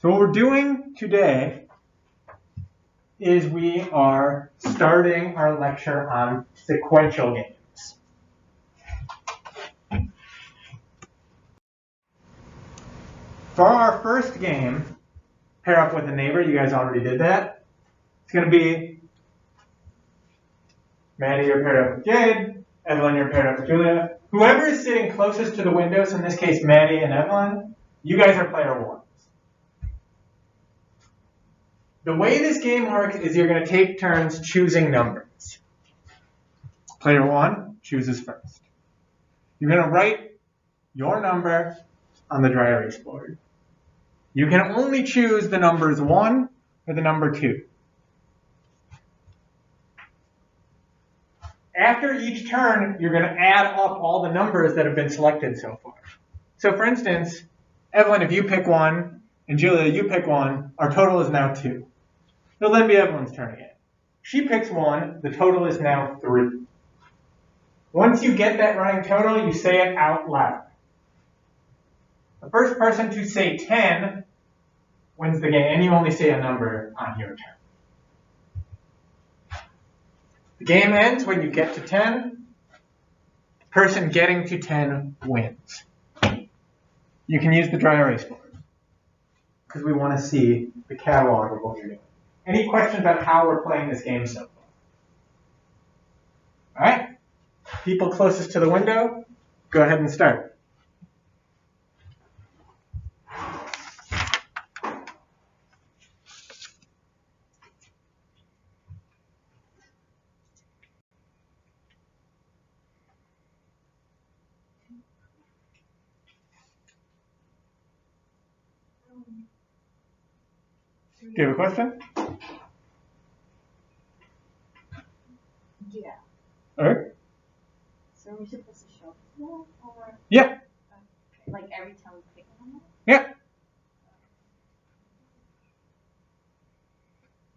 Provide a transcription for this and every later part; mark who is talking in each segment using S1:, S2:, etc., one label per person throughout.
S1: So what we're doing today is we are starting our lecture on sequential games. For our first game, pair up with a neighbor. You guys already did that. It's going to be Maddie, you're paired up with Jade. Evelyn, you're paired up with Julia. Whoever is sitting closest to the window, so in this case Maddie and Evelyn, you guys are player ones. The way this game works is you're going to take turns choosing numbers. Player one chooses first. You're going to write your number on the dry erase board. You can only choose the numbers 1 or the number 2. After each turn, you're going to add up all the numbers that have been selected so far. So for instance, Evelyn, if you pick 1, and Julia, you pick 1, our total is now 2. It'll then be Evelyn's turn again. She picks 1, the total is now 3. Once you get that running total, you say it out loud. The first person to say 10 wins the game, and you only say a number on your turn. The game ends when you get to 10. The person getting to 10 wins. You can use the dry erase board because we want to see the catalog of what you're doing. Any questions about how we're playing this game so far? All right. People closest to the window, go ahead and start. Do you have a question?
S2: Yeah.
S1: All right.
S2: So we should just show people or?
S1: Yeah.
S2: Like every time we pick a number?
S1: Yeah.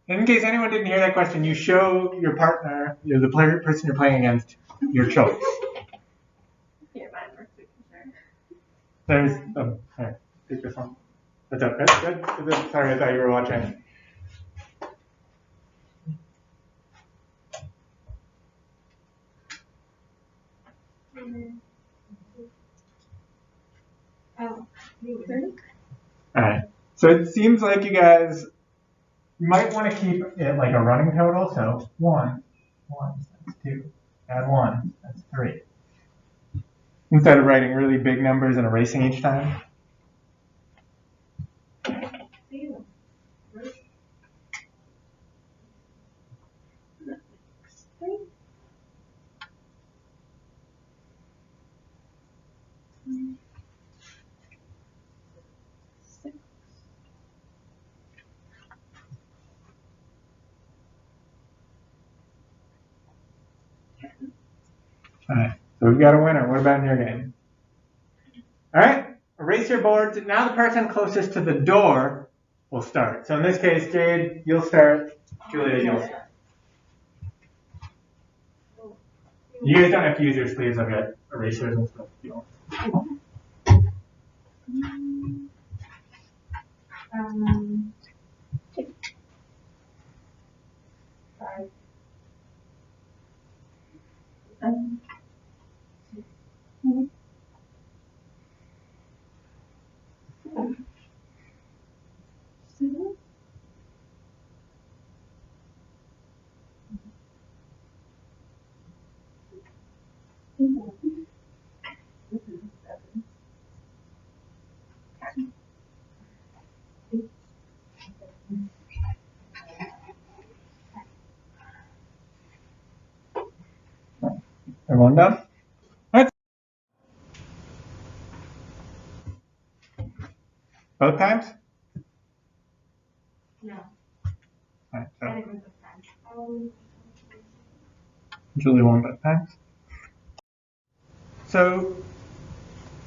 S1: In case anyone didn't hear that question, you show your partner, the person you're playing against, your choice.
S2: Yeah, mine works for sure.
S1: There's, all right, take this one. That's up, good, good. Sorry, I thought you were watching.
S2: Oh,
S1: All right, so it seems like you guys might want to keep it like a running total. So 1, that's 2, add 1, that's 3. Instead of writing really big numbers and erasing each time. All right, so we've got a winner. What about in your game? All right, erase your boards. Now the person closest to the door will start. So in this case, Jade, you'll start. Julia, you'll start. You guys don't have to use your sleeves. I've got erasers and stuff. If you don't.
S2: 5.
S1: Everyone done? All right. Both times?
S2: No.
S1: All right,
S2: I
S1: so
S2: didn't remember the time.
S1: Julie won both times. So,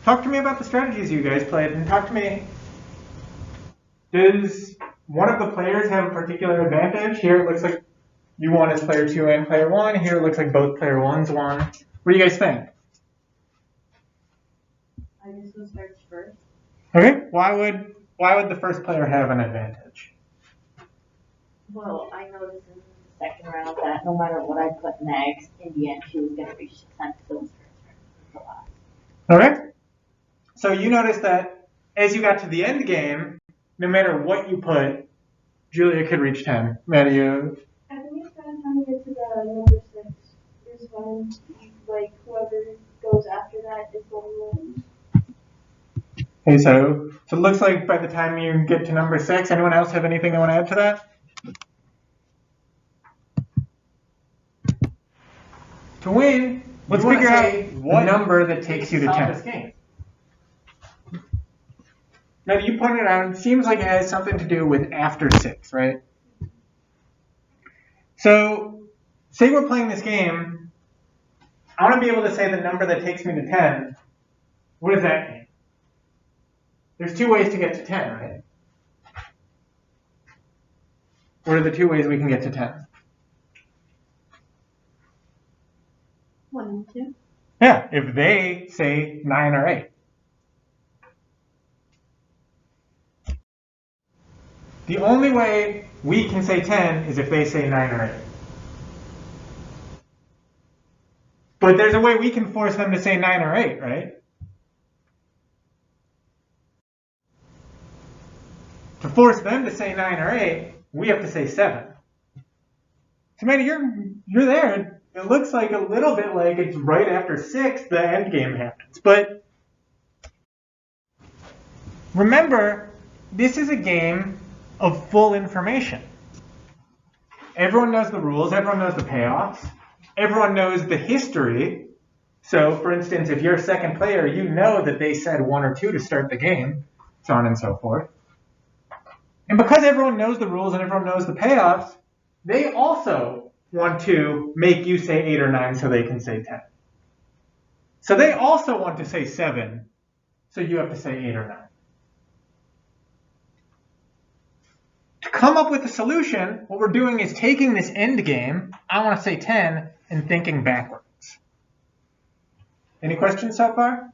S1: talk to me about the strategies you guys played, and talk to me. Does one of the players have a particular advantage? Here it looks like you won as player 2 and player 1. Here it looks like both player 1s won. What do you guys think?
S2: I guess we'll start first.
S1: Okay, why would why would the first player have an advantage?
S2: Well, I noticed in the second round that no matter what I put next, in the end she was going to reach 10, so it was her turn the last.
S1: Okay. So you notice that as you got to the end game, no matter what you put, Julia could reach 10. Maddie, you...
S3: I think it's kind of trying to get to the number 6 is when, like, whoever goes after that is going to win.
S1: Okay, so it looks like by the time you get to number 6, anyone else have anything they want to add to that? To win, let's figure out what number that takes you to 10. Now, you pointed out, it seems like it has something to do with after 6, right? So, say we're playing this game. I want to be able to say the number that takes me to 10. What does that mean? There's 2 ways to get to 10, right? What are the 2 ways we can get to 10?
S2: 1 and 2.
S1: Yeah, if they say 9 or 8. The only way we can say 10 is if they say 9 or 8. But there's a way we can force them to say 9 or 8, right? To force them to say 9 or 8, we have to say 7. So, Manny, you're there. It looks like a little bit like it's right after 6 the end game happens. But remember, this is a game of full information. Everyone knows the rules. Everyone knows the payoffs. Everyone knows the history. So, for instance, if you're a second player, you know that they said 1 or 2 to start the game, so on and so forth. And because everyone knows the rules and everyone knows the payoffs, they also want to make you say 8 or 9 so they can say 10. So they also want to say 7, so you have to say 8 or 9. To come up with a solution, what we're doing is taking this end game, I want to say 10, and thinking backwards. Any questions so far?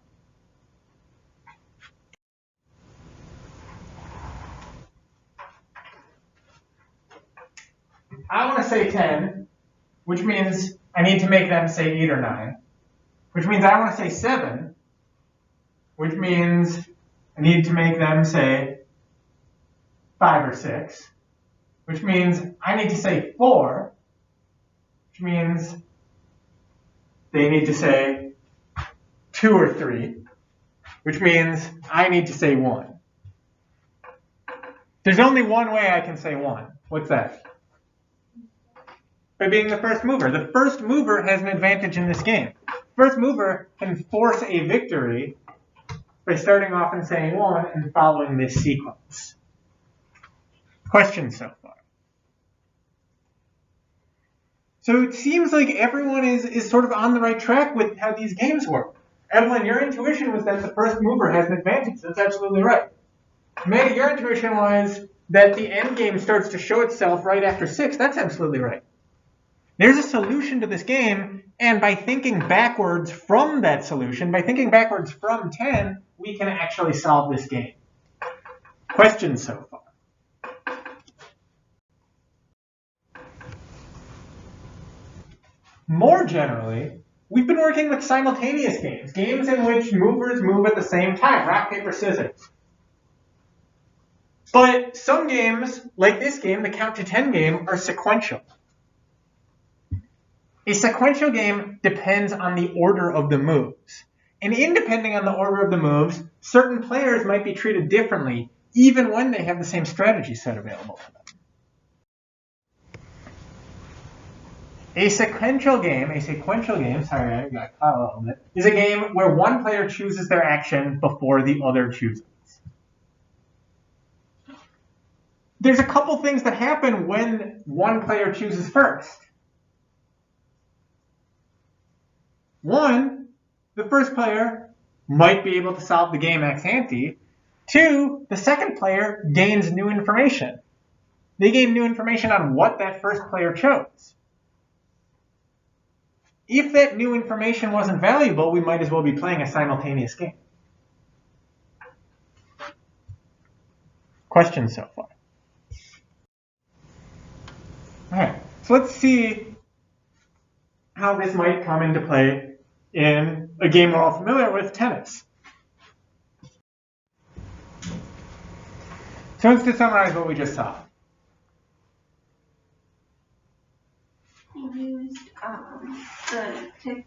S1: I want to say 10, which means I need to make them say 8 or 9, which means I want to say 7, which means I need to make them say 5 or 6, which means I need to say 4, which means they need to say 2 or 3, which means I need to say 1. There's only one way I can say 1. What's that? By being the first mover. The first mover has an advantage in this game. First mover can force a victory by starting off and saying 1 and following this sequence. Questions so far? So it seems like everyone is sort of on the right track with how these games work. Evelyn, your intuition was that the first mover has an advantage. That's absolutely right. Maddie, your intuition was that the end game starts to show itself right after 6. That's absolutely right. There's a solution to this game, and by thinking backwards from that solution, by thinking backwards from 10, we can actually solve this game. Questions so far? More generally, we've been working with simultaneous games, games in which movers move at the same time, rock, paper, scissors. But some games, like this game, the count to 10 game, are sequential. A sequential game depends on the order of the moves. And in depending on the order of the moves, certain players might be treated differently, even when they have the same strategy set available to them. A sequential game, sorry, I got caught a little bit, is a game where one player chooses their action before the other chooses. There's a couple things that happen when one player chooses first. One, the first player might be able to solve the game ex ante. Two, the second player gains new information. They gain new information on what that first player chose. If that new information wasn't valuable, we might as well be playing a simultaneous game. Questions so far? All right, so let's see how this might come into play in a game we're all familiar with, tennis. So let's just summarize what we just saw.
S3: He used the tick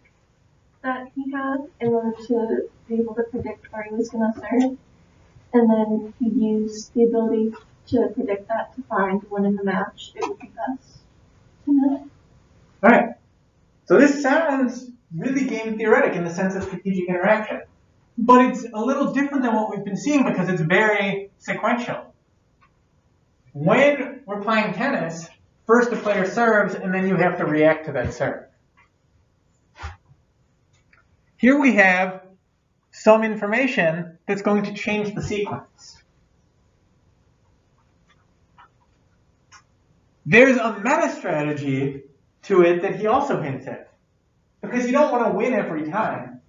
S3: that he had in order to be able to predict where he was going to serve. And then he used the ability to predict that to find when in the match it would be best to know.
S1: All right. So this sounds really game theoretic in the sense of strategic interaction. But it's a little different than what we've been seeing because it's very sequential. When we're playing tennis, first the player serves and then you have to react to that serve. Here we have some information that's going to change the sequence. There's a meta strategy to it that he also hints at. Because you don't want to win every time.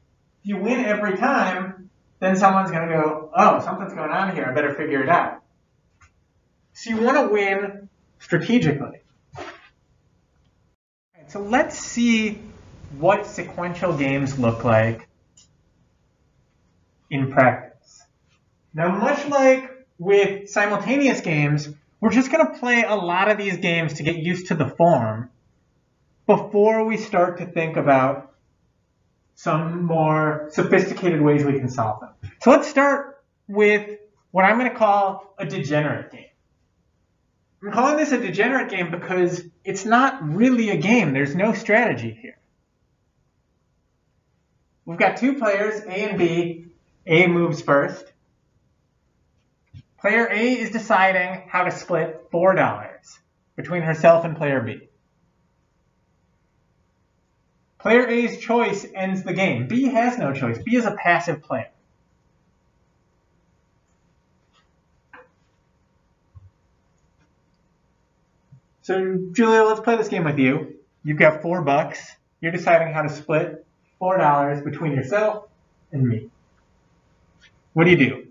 S1: If you win every time, then someone's going to go, oh, something's going on here, I better figure it out. So you want to win strategically. So let's see what sequential games look like in practice. Now, much like with simultaneous games, we're just going to play a lot of these games to get used to the form before we start to think about some more sophisticated ways we can solve them. So let's start with what I'm going to call a degenerate game. I'm calling this a degenerate game because it's not really a game. There's no strategy here. We've got two players, A and B. A moves first. Player A is deciding how to split $4 between herself and player B. Player A's choice ends the game. B has no choice. B is a passive player. So, Julia, let's play this game with you. You've got $4. You're deciding how to split $4 between yourself and me. What do you do?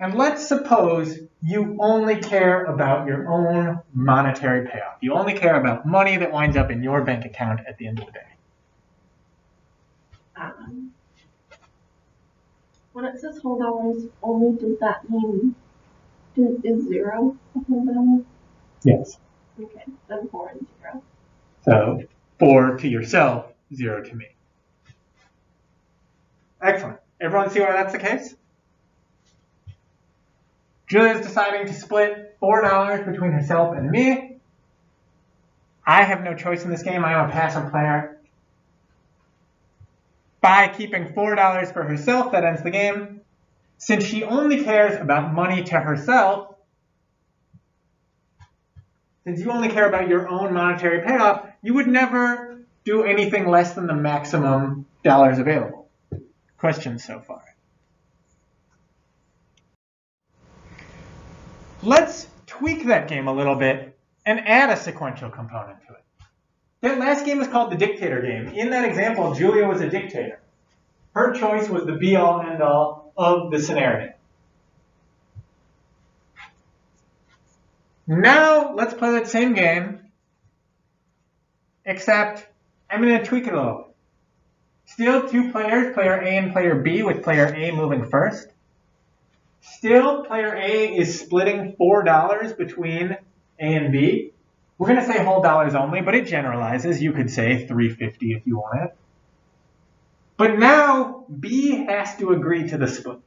S1: And let's suppose you only care about your own monetary payoff. You only care about money that winds up in your bank account at the end of the day.
S3: When it says whole dollars only, does that mean is 0 a whole dollar?
S1: Yes.
S3: Okay, then 4 and 0.
S1: So 4 to yourself, 0 to me. Excellent. Everyone see why that's the case? Julia's deciding to split $4 between herself and me. I have no choice in this game. I am a passive player. By keeping $4 for herself, that ends the game. Since she only cares about money to herself, since you only care about your own monetary payoff, you would never do anything less than the maximum dollars available. Questions so far? Let's tweak that game a little bit and add a sequential component to it. That last game was called the dictator game. In that example, Julia was a dictator. Her choice was the be-all, end-all of the scenario. Now, let's play that same game, except I'm going to tweak it a little bit. Still two players, player A and player B, with player A moving first. Still, player A is splitting $4 between A and B. We're going to say whole dollars only, but it generalizes. You could say $3.50 if you want it. But now, B has to agree to the split.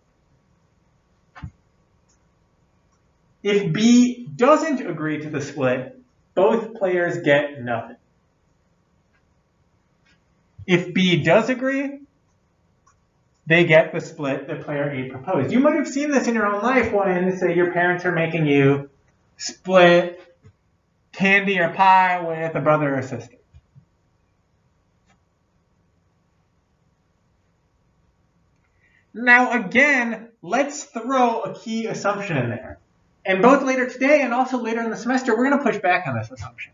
S1: If B doesn't agree to the split, both players get nothing. If B does agree, they get the split that player A proposed. You might have seen this in your own life when, say, your parents are making you split candy or pie with a brother or sister. Now again, let's throw a key assumption in there. And both later today and also later in the semester, we're going to push back on this assumption.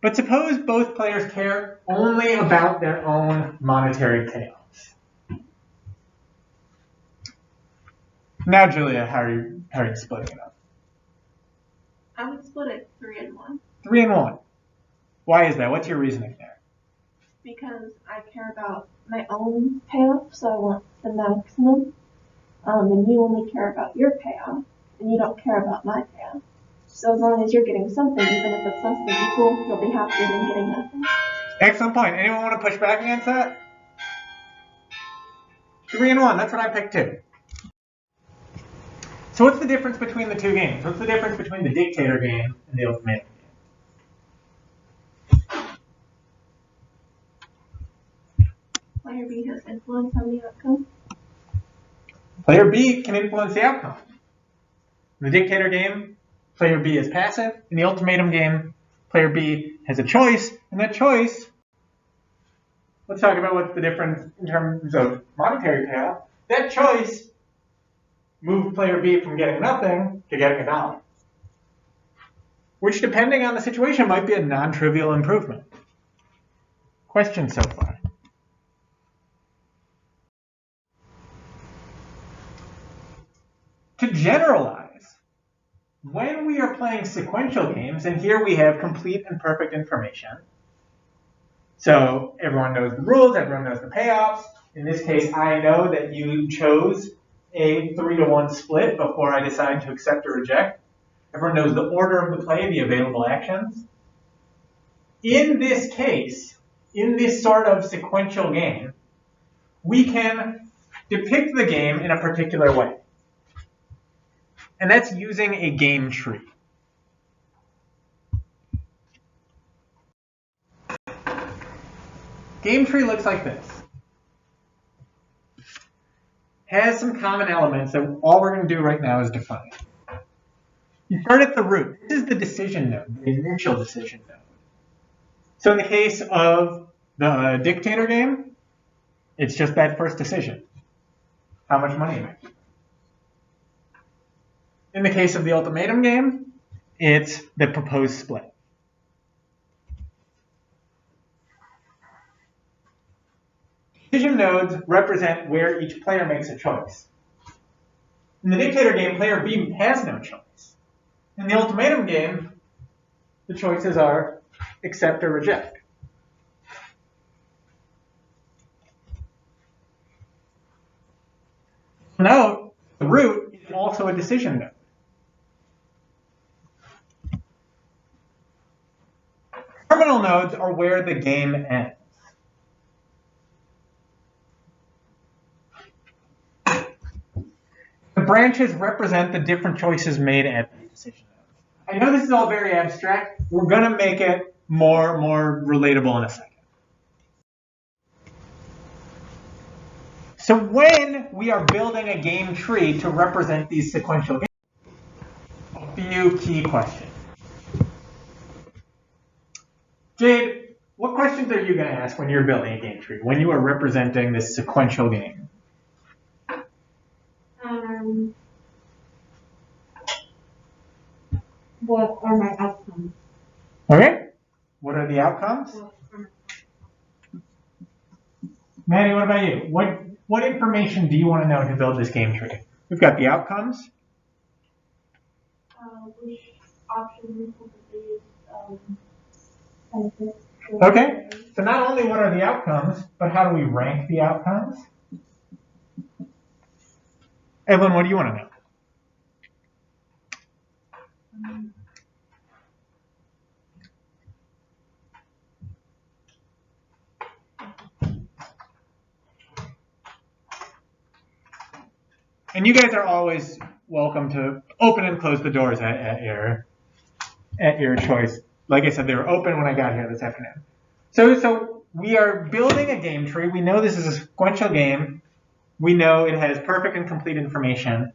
S1: But suppose both players care only about their own monetary payoffs. Now, Julia, how are you splitting it up?
S3: I would split it 3 and 1.
S1: 3 and 1. Why is that? What's your reasoning there?
S3: Because I care about my own payoff, so I want the maximum. And you only care about your payoff, and you don't care about my payoff. So as long as you're getting something, even if it's less than equal, you'll be happier than getting nothing.
S1: Excellent point. Anyone want to push back against that? 3 and 1. That's what I picked too. So what's the difference between the two games? What's the difference between the dictator game and the ultimatum game?
S3: Player B has influence on the outcome.
S1: Player B can influence the outcome. In the dictator game, player B is passive. In the ultimatum game, player B has a choice, and that choice, let's talk about what's the difference in terms of monetary payoff. That choice moved player B from getting nothing to getting $1, which depending on the situation might be a non-trivial improvement. Questions so far? To generalize, when we are playing sequential games, and here we have complete and perfect information, so everyone knows the rules, everyone knows the payoffs. In this case, I know that you chose a 3-to-1 split before I decide to accept or reject. Everyone knows the order of the play, the available actions. In this case, in this sort of sequential game, we can depict the game in a particular way. And that's using a game tree. Game tree looks like this. Has some common elements that all we're going to do right now is define. You start at the root. This is the decision node, the initial decision node. So in the case of the dictator game, it's just that first decision. How much money am I keeping? In the case of the ultimatum game, it's the proposed split. Decision nodes represent where each player makes a choice. In the dictator game, player B has no choice. In the ultimatum game, the choices are accept or reject. Note, the root is also a decision node. Terminal nodes are where the game ends. The branches represent the different choices made at the decision node. I know this is all very abstract. We're going to make it more relatable in a second. So when we are building a game tree to represent these sequential games, a few key questions. Jade, what questions are you going to ask when you're building a game tree, when you are representing this sequential game?
S2: What are my outcomes?
S1: Okay. What are the outcomes? Manny, what about you? What information do you want to know to build this game tree? We've got the outcomes.
S3: Which option will be benefit?
S1: Okay. So not only what are the outcomes, but how do we rank the outcomes? Evelyn, what do you want to know? And you guys are always welcome to open and close the doors at your choice. Like I said, they were open when I got here this afternoon. So we are building a game tree. We know this is a sequential game. We know it has perfect and complete information.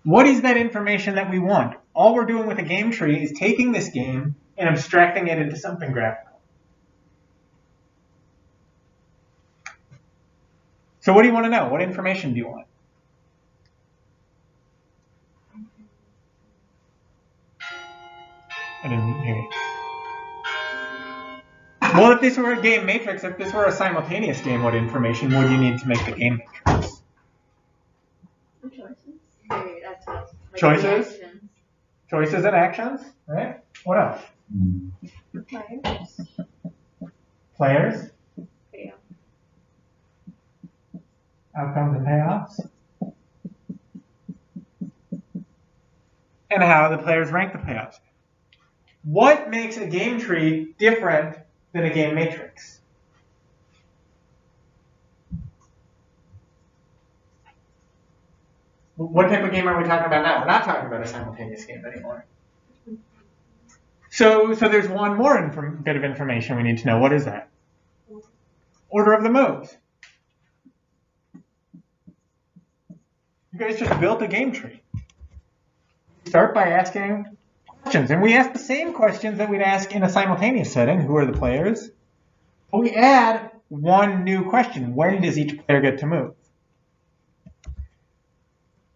S1: What is that information that we want? All we're doing with a game tree is taking this game and abstracting it into something graphical. So what do you want to know? What information do you want? I didn't hear you. Well, if this were a game matrix, if this were a simultaneous game, what information would you need to make the game matrix?
S3: The choices.
S2: That's what, like
S1: Choices?
S2: reactions.
S1: choices and actions, right? What else?
S3: Players.
S1: Players,
S2: Yeah.
S1: outcomes and payoffs. And how the players rank the payoffs. What makes a game tree different than a game matrix? What type of game are we talking about now? We're not talking about a simultaneous game anymore. So there's one more bit of information we need to know. What is that? Order of the moves. You guys just built a game tree. Start by asking questions. And we ask the same questions that we'd ask in a simultaneous setting. Who are the players? But we add one new question. When does each player get to move?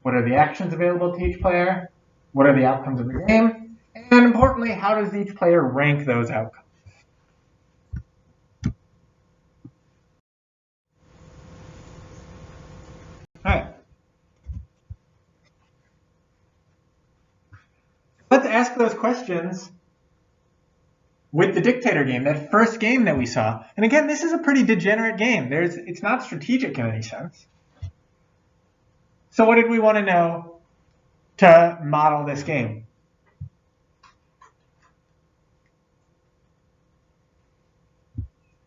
S1: What are the actions available to each player? What are the outcomes of the game? And importantly, how does each player rank those outcomes? All right. Let's ask those questions with the dictator game, that first game that we saw. And again, this is a pretty degenerate game. It's not strategic in any sense. So what did we want to know to model this game?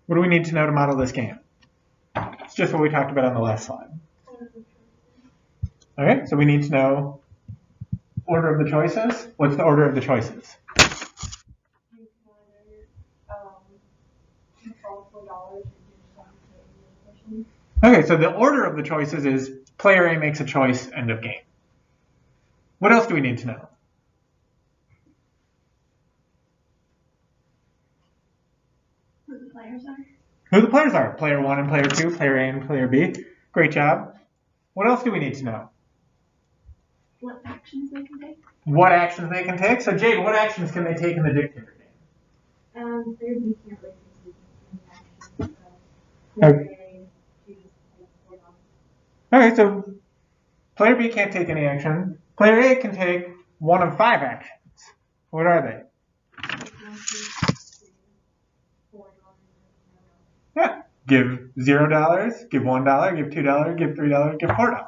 S1: What do we need to know to model this game? It's just what we talked about on the last slide. Okay, so we need to know order of the choices. What's the order of the choices? Okay, so the order of the choices is player A makes a choice, end of game. What else do we need to know?
S3: Who the players are.
S1: Who the players are. Player 1 and player 2, player A and player B. Great job. What else do we need to know?
S3: What actions they can take.
S1: What actions they can take. So Jade, what actions can they take in the dictator game?
S2: Player B can't really take any actions.
S1: Okay. Okay, so player B can't take any action. Player A can take one of 5 actions. What are they? Yeah. Give $0, give $1, give $2, give $3, give $4.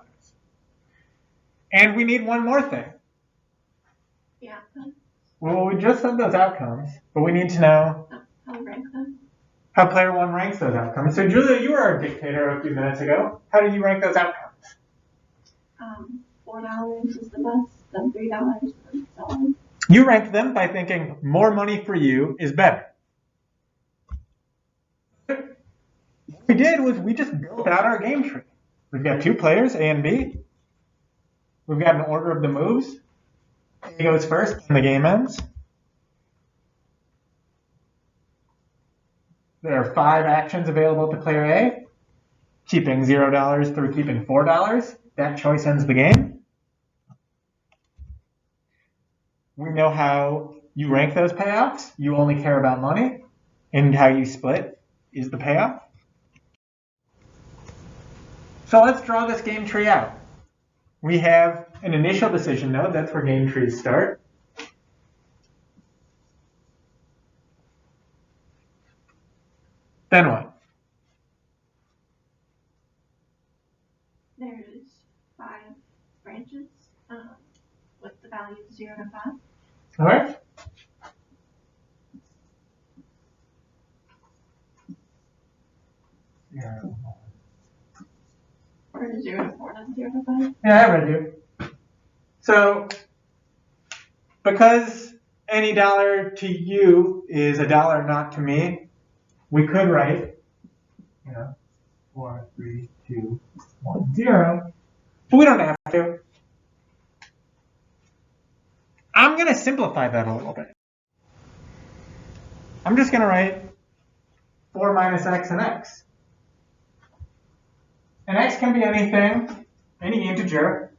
S1: And we need one more thing.
S3: Yeah.
S1: Well, we just said those outcomes, but we need to know
S3: How rank them.
S1: how player 1 ranks those outcomes. So Julia, you were our dictator a few minutes ago. How did you rank those outcomes?
S3: $4 is the best, then $3, and so on.
S1: You ranked them by thinking more money for you is better. What we did was we just built out our game tree. We've got 2 players, A and B. We've got an order of the moves. A goes first and the game ends. There are 5 actions available to player A. Keeping $0 through keeping $4. That choice ends the game. We know how you rank those payoffs. You only care about money. And how you split is the payoff. So let's draw this game tree out. We have an initial decision node. That's where game trees start. Then what?
S3: There's 5 branches with the values 0 to 5.
S1: All right. Yeah.
S3: Or 0 to 4, not 0 to 5.
S1: Yeah, I read you. So, because any dollar to you is a dollar not to me, we could write, 4, 3, 2, 1, 0. But we don't have to. I'm going to simplify that a little bit. I'm just going to write 4 minus x and x. And x can be anything, any integer,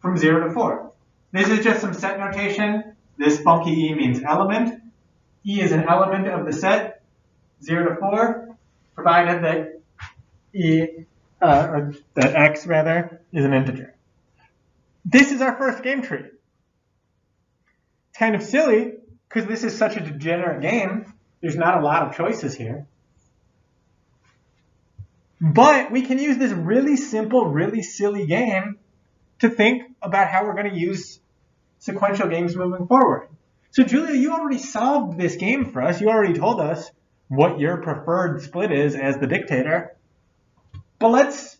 S1: from 0 to 4. This is just some set notation. This funky e means element. E is an element of the set, 0 to 4, provided that or that x rather, is an integer. This is our first game tree. It's kind of silly because this is such a degenerate game. There's not a lot of choices here. But we can use this really simple, really silly game to think about how we're going to use sequential games moving forward. So Julia, you already solved this game for us. You already told us what your preferred split is as the dictator. But let's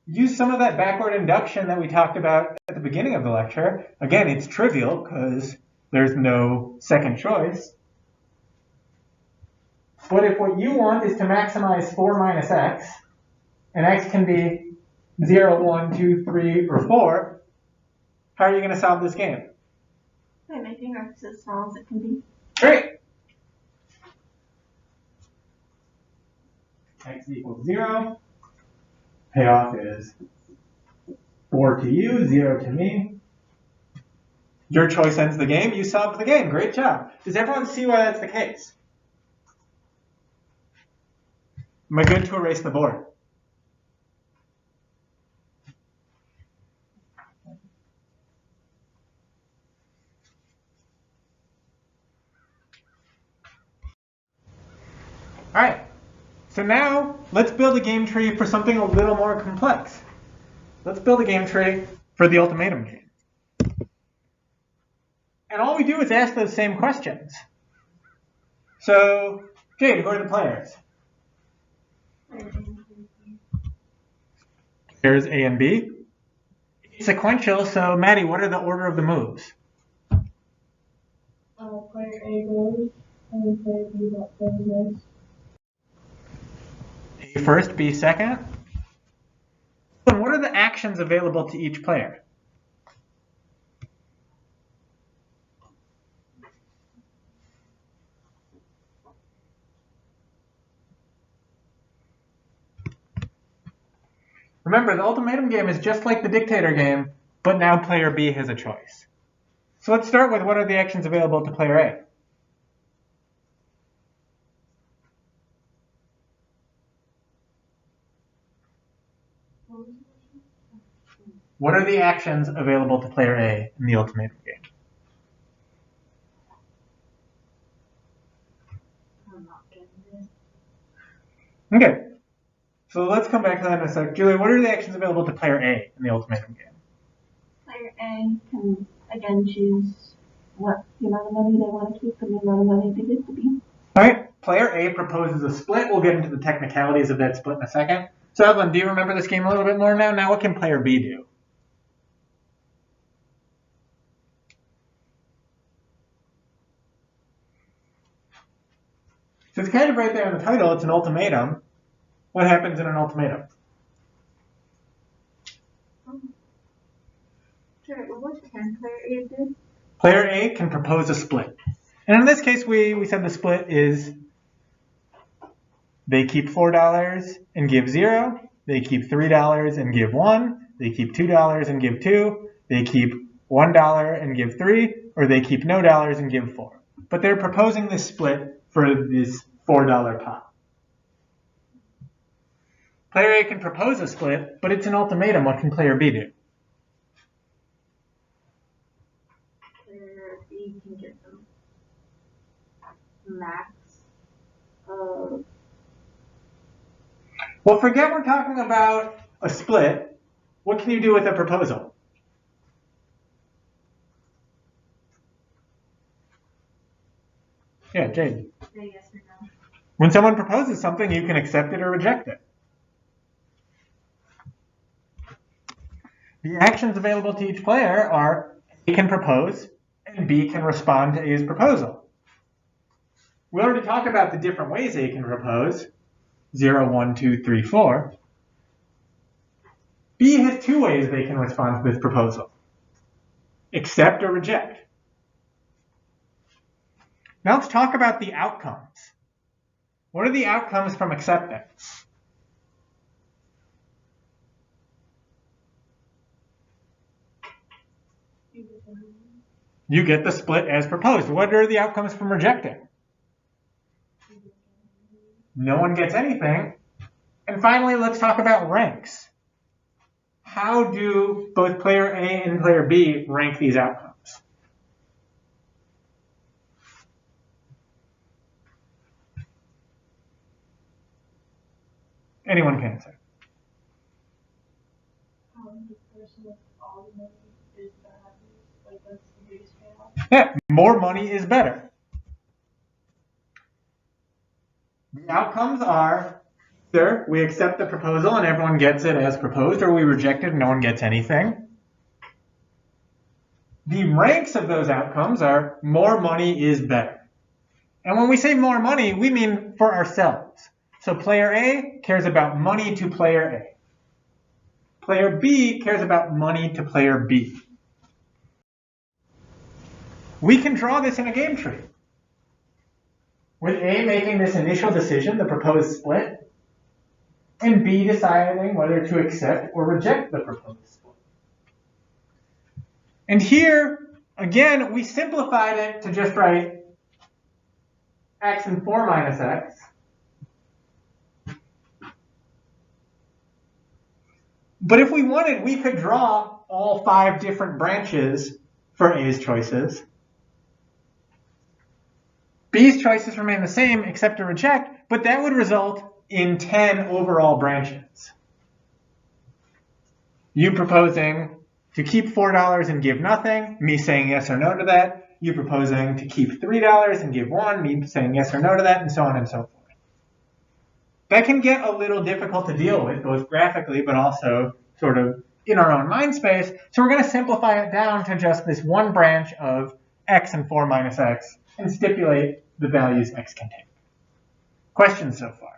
S1: use some of that backward induction that we talked about at the beginning of the lecture. Again, it's trivial because there's no second choice. But if what you want is to maximize 4 minus x, and x can be 0, 1, 2, 3, or 4, how are you going to solve this game?
S3: By making x as small as it can be.
S1: Great. X equals 0. Payoff is 4 to you, 0 to me. Your choice ends the game. You solved the game. Great job. Does everyone see why that's the case? Am I good to erase the board? All right. So now let's build a game tree for something a little more complex. Let's build a game tree for the ultimatum game. And all we do is ask those same questions. So, Jade, who are the players? Players A and B. It's sequential, so Maddie, what are the order of the moves?
S3: Player A goes, and player B goes.
S1: A first, B second. And what are the actions available to each player? Remember, the ultimatum game is just like the dictator game, but now player B has a choice. So let's start with what are the actions available to player A? What are the actions available to player A in the ultimatum game?
S2: I'm not getting it.
S1: Okay. So let's come back to that in a sec. Julia, what are the actions available to player A in the ultimatum game?
S3: Player A can again choose what the amount of money they want to keep and the amount of money they give to B.
S1: All right. Player A proposes a split. We'll get into the technicalities of that split in a second. So Evelyn, do you remember this game a little bit more now? Now what can player B do? So it's kind of right there in the title. It's an ultimatum. What happens in an ultimatum?
S3: Sure, well, what can player A do?
S1: Player A can propose a split. And in this case, we said the split is they keep $4 and give 0. They keep $3 and give 1. They keep $2 and give 2. They keep $1 and give 3. Or they keep no dollars and give 4. But they're proposing this split for this $4 pot. Player A can propose a split, but it's an ultimatum. What can player B do?
S2: Player B can get them max of.
S1: Well, forget we're talking about a split. What can you do with a proposal? Yeah, Jade.
S2: Say yes or no.
S1: When someone proposes something, you can accept it or reject it. The actions available to each player are A can propose and B can respond to A's proposal. We already talked about the different ways A can propose. 0, 1, 2, 3, 4. B has 2 ways they can respond to this proposal. Accept or reject. Now let's talk about the outcomes. What are the outcomes from acceptance? You get the split as proposed. What are the outcomes from rejecting? No one gets anything. And finally, let's talk about ranks. How do both player A and player B rank these outcomes? Anyone can answer.
S3: The person with all the money is the happiest. Like, that's the biggest payoff.
S1: Yeah, more money is better. The outcomes are either we accept the proposal and everyone gets it as proposed, or we reject it and no one gets anything. The ranks of those outcomes are more money is better. And when we say more money, we mean for ourselves. So player A cares about money to player A. Player B cares about money to player B. We can draw this in a game tree, with A making this initial decision, the proposed split, and B deciding whether to accept or reject the proposed split. And here, again, we simplified it to just write x and 4 minus x. But if we wanted, we could draw all 5 different branches for A's choices. B's choices remain the same except to reject, but that would result in 10 overall branches. You proposing to keep $4 and give nothing, me saying yes or no to that. You proposing to keep $3 and give 1, me saying yes or no to that, and so on and so forth. That can get a little difficult to deal with, both graphically but also sort of in our own mind space. So we're going to simplify it down to just this one branch of x and 4 minus x and stipulate the values x can take. Questions so far?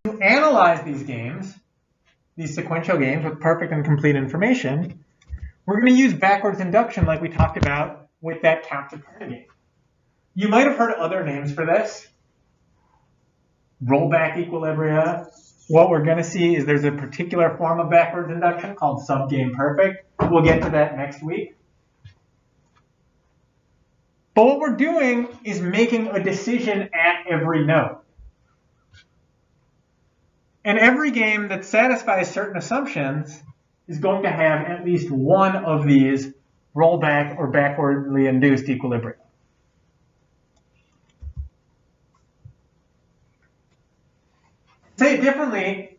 S1: To analyze these games, these sequential games with perfect and complete information, we're going to use backwards induction like we talked about with that count to turn game. You might have heard other names for this. Rollback equilibria. What we're going to see is there's a particular form of backwards induction called subgame perfect. We'll get to that next week. But what we're doing is making a decision at every node. And every game that satisfies certain assumptions is going to have at least one of these rollback or backwardly induced equilibria. Say it differently,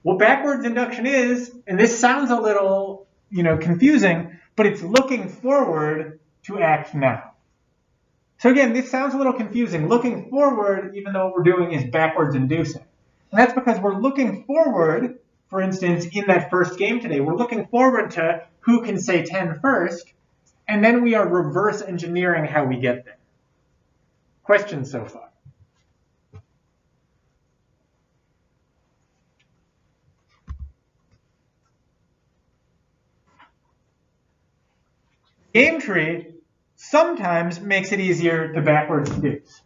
S1: what backwards induction is, and this sounds a little, confusing, but it's looking forward to act now. So again, this sounds a little confusing. Looking forward, even though what we're doing is backwards inducing. And that's because we're looking forward, for instance, in that first game today, we're looking forward to who can say 10 first, and then we are reverse engineering how we get there. Questions so far? Game tree sometimes makes it easier to backwards induce,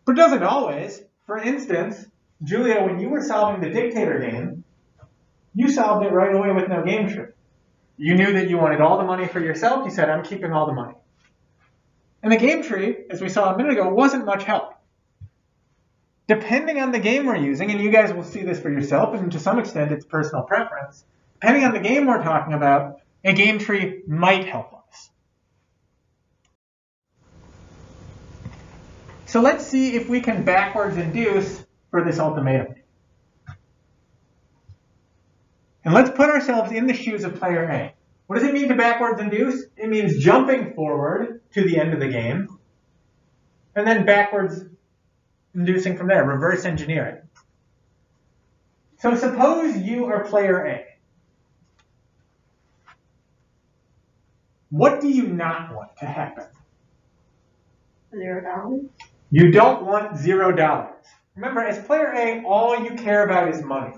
S1: but doesn't always. For instance, Julia, when you were solving the dictator game, you solved it right away with no game tree. You knew that you wanted all the money for yourself. You said, I'm keeping all the money. And the game tree, as we saw a minute ago, wasn't much help. Depending on the game we're using, and you guys will see this for yourself, and to some extent it's personal preference, depending on the game we're talking about, a game tree might help us. So let's see if we can backwards induce for this ultimatum. And let's put ourselves in the shoes of player A. What does it mean to backwards induce? It means jumping forward to the end of the game, and then backwards inducing from there, reverse engineering. So suppose you are player A. What do you not want to happen?
S3: $0.
S1: You don't want $0. Remember, as player A, all you care about is money.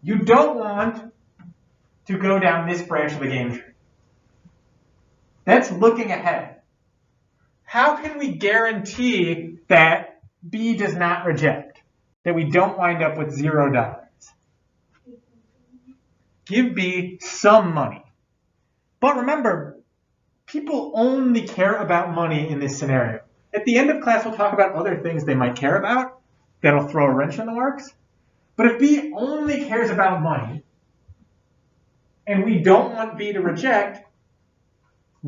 S1: You don't want to go down this branch of the game tree. That's looking ahead. How can we guarantee that B does not reject? That we don't wind up with $0? Give B some money. But remember, people only care about money in this scenario. At the end of class, we'll talk about other things they might care about that'll throw a wrench in the works. But if B only cares about money, and we don't want B to reject,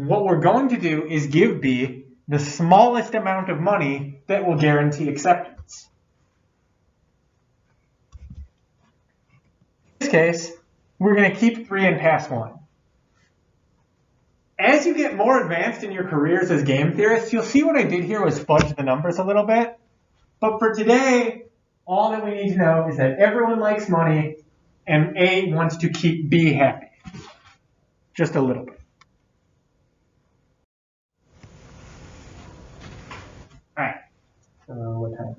S1: what we're going to do is give B the smallest amount of money that will guarantee acceptance. In this case, we're going to keep 3 and pass 1. As you get more advanced in your careers as game theorists, you'll see what I did here was fudge the numbers a little bit. But for today, all that we need to know is that everyone likes money and A wants to keep B happy. Just a little bit. All right. So what time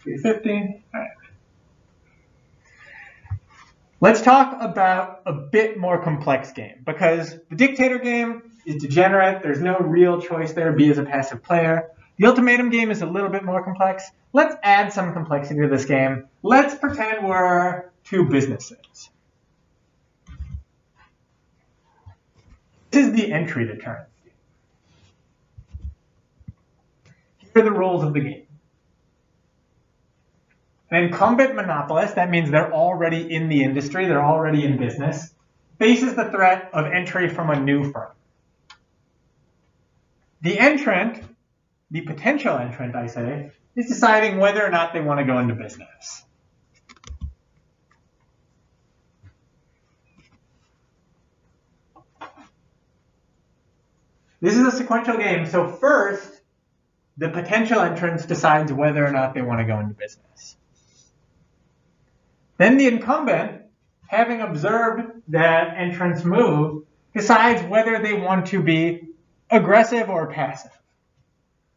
S1: is it? 3:50. All right. Let's talk about a bit more complex game, because the dictator game is degenerate. There's no real choice there. B is a passive player. The ultimatum game is a little bit more complex. Let's add some complexity to this game. Let's pretend we're 2 businesses. This is the entry deterrence game. Here are the rules of the game. An incumbent monopolist, that means they're already in the industry, they're already in business, faces the threat of entry from a new firm. The entrant, the potential entrant, I say, is deciding whether or not they want to go into business. This is a sequential game, so first, the potential entrant decides whether or not they want to go into business. Then the incumbent, having observed that entrant's move, decides whether they want to be aggressive or passive,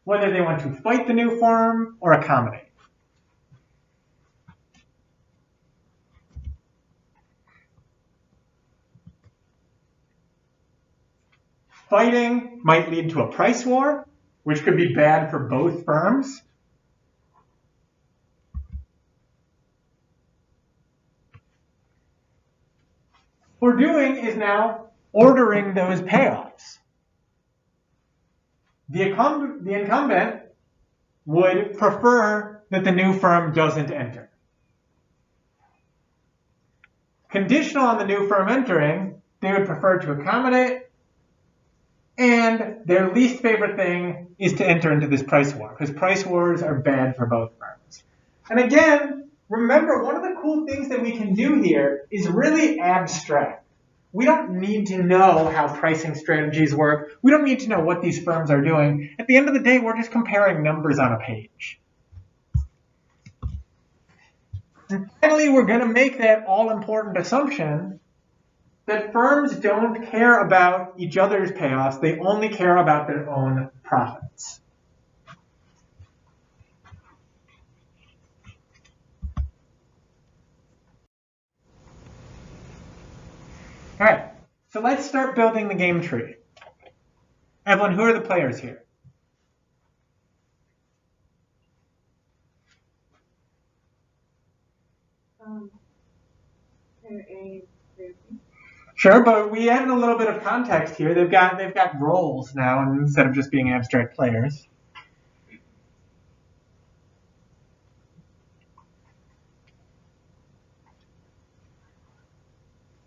S1: whether they want to fight the new firm or accommodate. Fighting might lead to a price war, which could be bad for both firms. What we're doing is now ordering those payoffs. The incumbent would prefer that the new firm doesn't enter. Conditional on the new firm entering, they would prefer to accommodate, and their least favorite thing is to enter into this price war, because price wars are bad for both firms. And again, remember, one of the cool things that we can do here is really abstract. We don't need to know how pricing strategies work. We don't need to know what these firms are doing. At the end of the day, we're just comparing numbers on a page. And finally, we're going to make that all-important assumption that firms don't care about each other's payoffs. They only care about their own profits. All right, so let's start building the game tree. Evelyn, who are the players here? Sure, but we added a little bit of context here. They've got roles now instead of just being abstract players.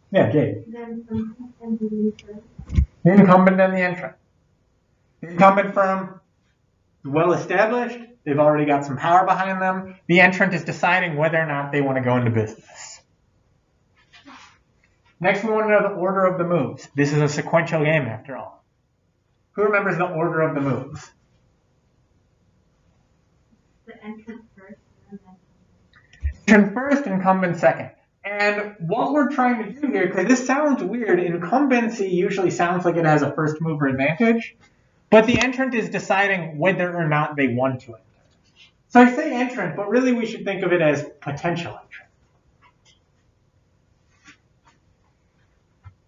S1: Yeah, Jade. The incumbent and the entrant. The incumbent firm is well established. They've already got some power behind them. The entrant is deciding whether or not they want to go into business. Next, we want to know the order of the moves. This is a sequential game, after all. Who remembers the order of the moves?
S2: The entrant first and then
S1: Entrant first, incumbent second. And what we're trying to do here, because this sounds weird, incumbency usually sounds like it has a first mover advantage, but the entrant is deciding whether or not they want to enter. So I say entrant, but really we should think of it as potential entrant.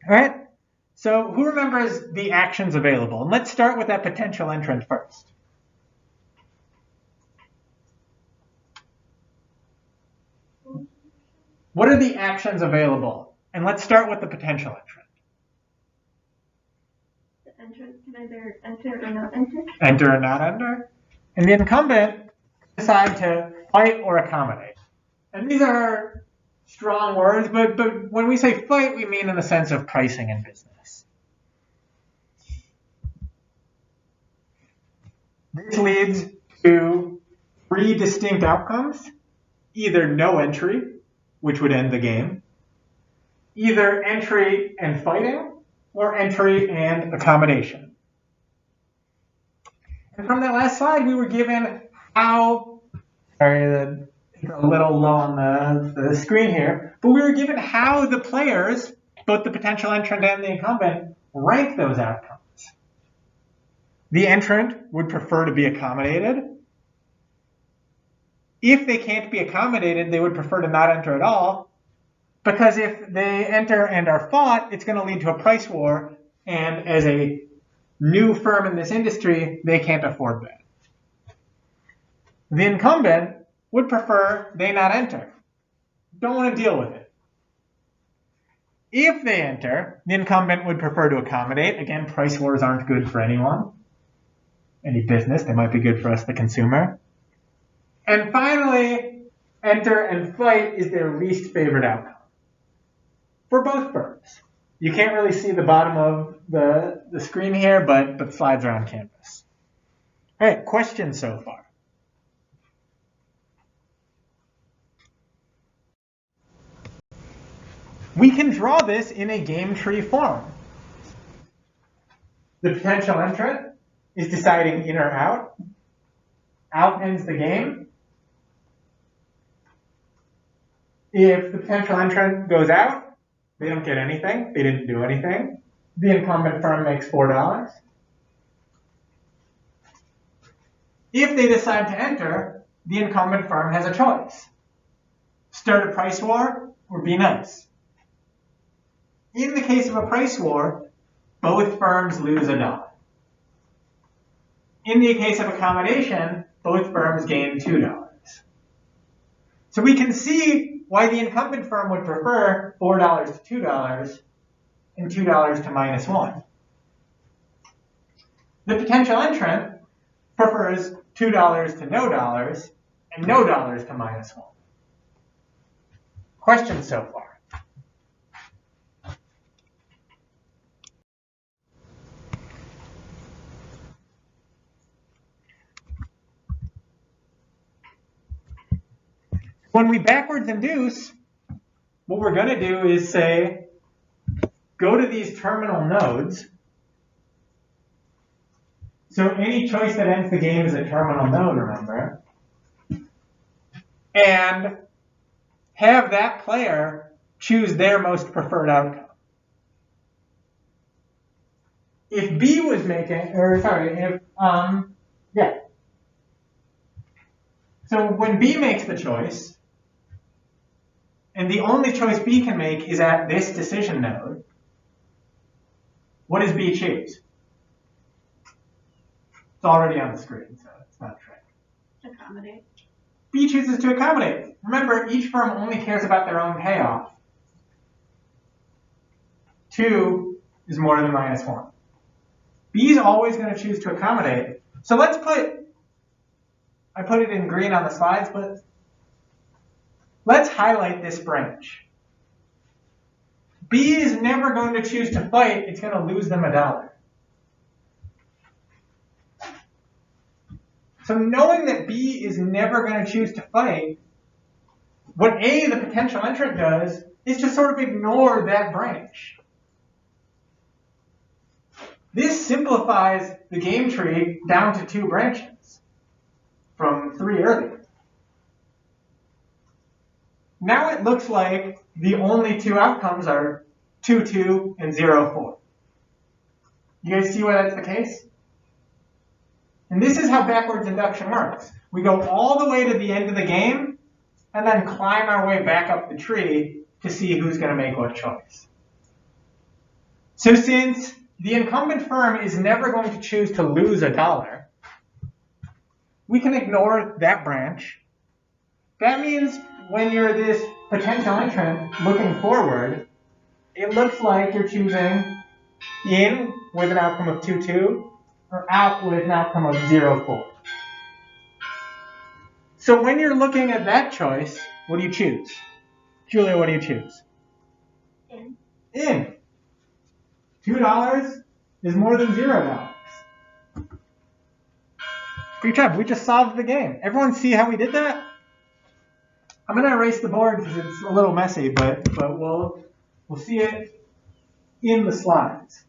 S1: All right, so who remembers the actions available? And let's start with that potential entrant first. What are the actions available? And let's start with the potential entrant.
S3: The entrant can either enter or not enter.
S1: Enter or not enter. And the incumbent decide to fight or accommodate. And these are strong words, but when we say fight, we mean in the sense of pricing in business. This leads to 3 distinct outcomes. Either no entry, which would end the game, either entry and fighting, or entry and accommodation. And from that last slide, we were given how, sorry, it's a little low on the screen here, but we were given how the players, both the potential entrant and the incumbent, rank those outcomes. The entrant would prefer to be accommodated. If they can't be accommodated, they would prefer to not enter at all, because if they enter and are fought, it's going to lead to a price war, and as a new firm in this industry, they can't afford that. The incumbent would prefer they not enter. Don't want to deal with it. If they enter, the incumbent would prefer to accommodate. Again, price wars aren't good for anyone, any business. They might be good for us, the consumer. And finally, enter and fight is their least favorite outcome for both firms. You can't really see the bottom of the screen here, but slides are on Canvas. All right, questions so far? We can draw this in a game tree form. The potential entrant is deciding in or out. Out ends the game. If the potential entrant goes out, they don't get anything. They didn't do anything. The incumbent firm makes $4. If they decide to enter, the incumbent firm has a choice. Start a price war or be nice. In the case of a price war, both firms lose $1. In the case of accommodation, both firms gain $2. So we can see why the incumbent firm would prefer $4 to $2 and $2 to -1. The potential entrant prefers $2 to no dollars and no dollars to -1. Questions so far? When we backwards induce, what we're going to do is say, go to these terminal nodes. So any choice that ends the game is a terminal node, remember. And have that player choose their most preferred outcome. If B was making, So when B makes the choice, and the only choice B can make is at this decision node, what does B choose? It's already on the screen, so it's not a trick.
S3: Accommodate.
S1: B chooses to accommodate. Remember, each firm only cares about their own payoff. 2 is more than -1. B is always going to choose to accommodate. So I put it in green on the slides, but let's highlight this branch. B is never going to choose to fight. It's going to lose them $1. So knowing that B is never going to choose to fight, what A, the potential entrant, does is to sort of ignore that branch. This simplifies the game tree down to 2 branches from 3 earlier. Now it looks like the only 2 outcomes are 2-2 and 0-4. You guys see why that's the case? And this is how backwards induction works. We go all the way to the end of the game and then climb our way back up the tree to see who's going to make what choice. So since the incumbent firm is never going to choose to lose $1, we can ignore that branch. That means when you're this potential entrant looking forward, it looks like you're choosing in with an outcome of 2-2 or out with an outcome of 0-4. So when you're looking at that choice, what do you choose? Julia, what do you choose? In. $2 is more than $0. Great job. We just solved the game. Everyone see how we did that? I'm going to erase the board because it's a little messy, but we'll see it in the slides.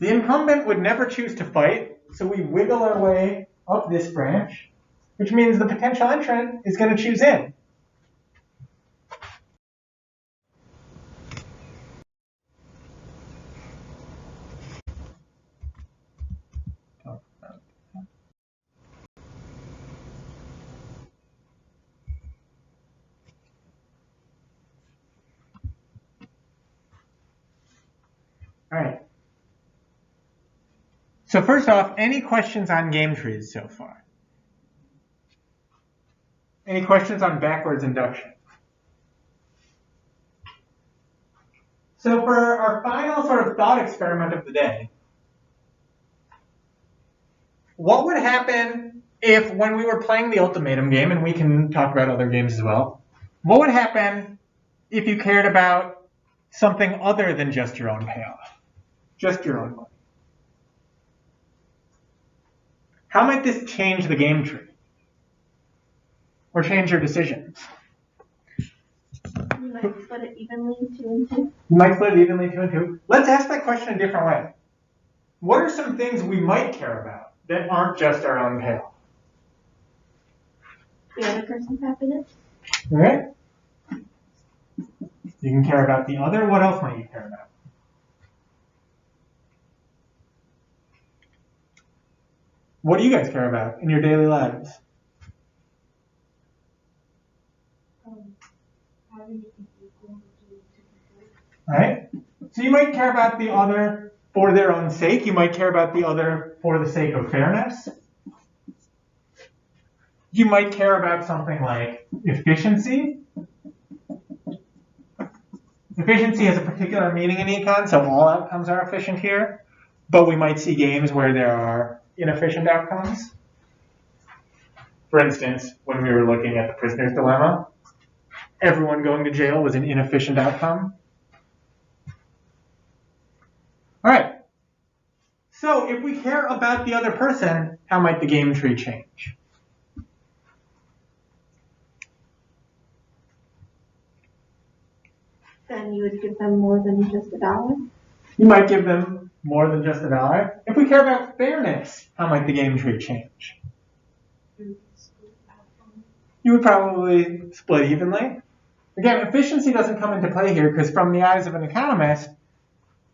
S1: The incumbent would never choose to fight, so we wiggle our way up this branch, which means the potential entrant is going to choose in. All right. So first off, any questions on game trees so far? Any questions on backwards induction? So for our final sort of thought experiment of the day, what would happen if when we were playing the ultimatum game, and we can talk about other games as well, what would happen if you cared about something other than just your own payoff, just your own money? How might this change the game tree? Or change your decisions?
S3: You might split it evenly 2 and 2.
S1: You might split it evenly 2 and 2. Let's ask that question a different way. What are some things we might care about that aren't just our own payoff?
S3: The other person's happiness.
S1: All right? You can care about the other. What else might you care about? What do you guys care about in your daily lives? Right? So you might care about the other for their own sake. You might care about the other for the sake of fairness. You might care about something like efficiency. Efficiency has a particular meaning in econ, so all outcomes are efficient here. But we might see games where there are inefficient outcomes. For instance, when we were looking at the prisoner's dilemma, everyone going to jail was an inefficient outcome. All right. So if we care about the other person, how might the game tree change?
S3: Then you would give them more than just $1.
S1: You might give them more than just $1. If we care about fairness, how might the game tree change? You would probably split evenly. Again, efficiency doesn't come into play here because from the eyes of an economist,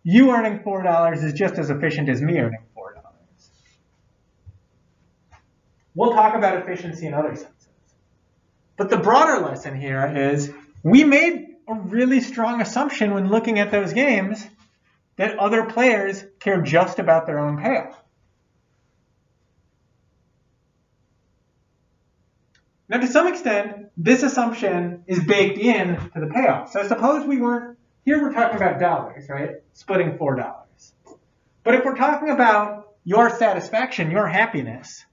S1: you earning $4 is just as efficient as me earning $4. We'll talk about efficiency in other senses. But the broader lesson here is we made a really strong assumption when looking at those games that other players care just about their own payoff. Now, to some extent, this assumption is baked in to the payoff. So suppose we weren't, here we're talking about dollars, right? Splitting $4. But if we're talking about your satisfaction, your happiness,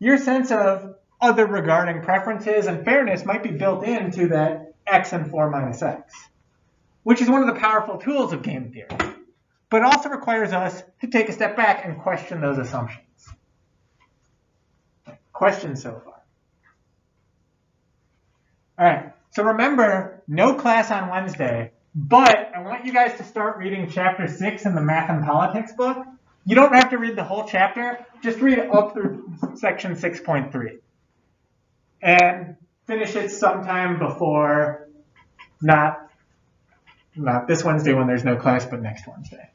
S1: your sense of other regarding preferences and fairness might be built into that x and 4 minus x, which is one of the powerful tools of game theory, but also requires us to take a step back and question those assumptions. Questions so far? All right, so remember, no class on Wednesday, but I want you guys to start reading chapter 6 in the Math and Politics book. You don't have to read the whole chapter, just read it up through section 6.3. And finish it sometime before, not this Wednesday when there's no class, but next Wednesday.